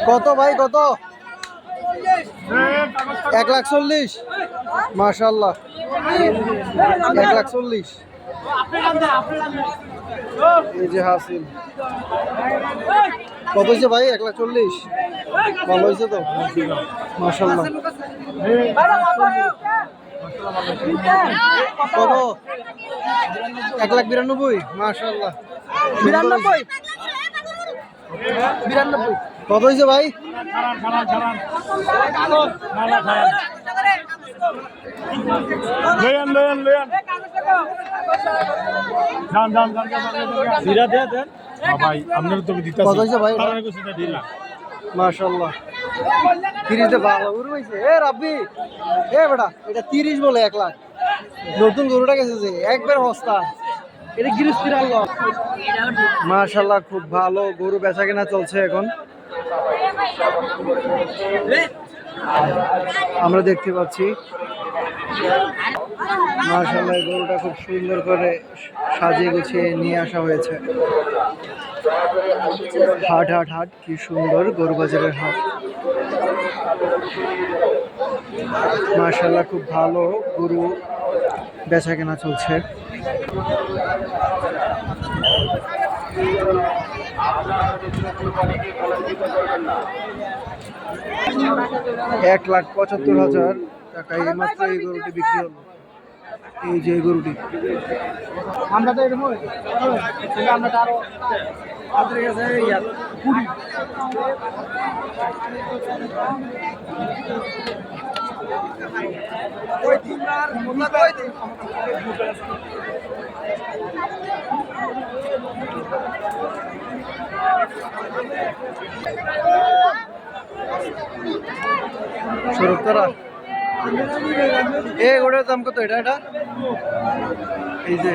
কত ভাই কত? 1,40,000 মাশাআল্লাহ। 1,40,000 এই যে হাসিল। কত হয়েছে ভাই? 1,40,000। ভালো হয়েছে তো মাশাআল্লাহ। কত? 1,92,000 মাশাআল্লাহ। 92 কত হয়েছে ভাই? কত হয়েছে ভাই? মাশাআল্লাহ 30 ভালো গরু হয়েছে। এ রাব্বি এ বেটা এটা 30 বলে 1 লাখ। নতুন গরুটা গেছে যে একবার সস্তা। এটা গিরস্তির আল্লাহ। মাশাআল্লাহ খুব ভালো গরু বেচা কেনা চলছে এখন। আমরা দেখতে পাচ্ছি মাশাআল্লাহ গরুটা খুব সুন্দর করে সাজিয়ে গুছিয়ে নিয়ে আসা হয়েছে। হাট হাট হাট কি সুন্দর গরু বাজারের হাট। মাশাআল্লাহ খুব ভালো গরু বেচা কেনা চলছে। 1,75,000 টাকা এই মাত্র এই গরুটি বিক্রি হলো। এই যে গরুটি আমরা তো এরকম আমরা তো আরো আমাদের কাছে ইয়ার 20 সরকারা এই গোটার দাম কত? এটা এই যে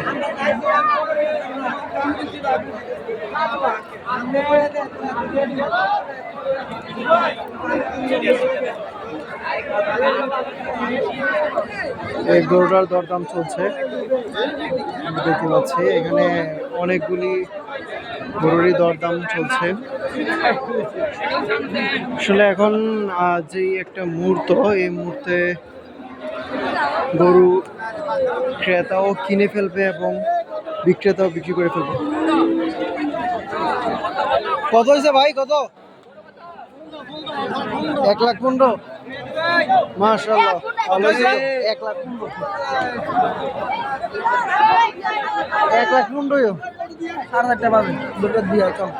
এই গরুটার দরদাম চলছে দেখতে পাচ্ছি। এখানে অনেকগুলি গরুরই দরদাম চলছে। আসলে এখন যে একটা মুহূর্ত, এই মুহূর্তে গরু ক্রেতাও কিনে ফেলবে এবং বিক্রেতাও বিক্রি করে ফেলবে। কত হয়েছে ভাই? কত? 1,15,000 মাশাআল্লাহ ভালো হয়েছে। 1,15,000 1,15,000 আর একটা পাবে দুটো দিয়ে চল।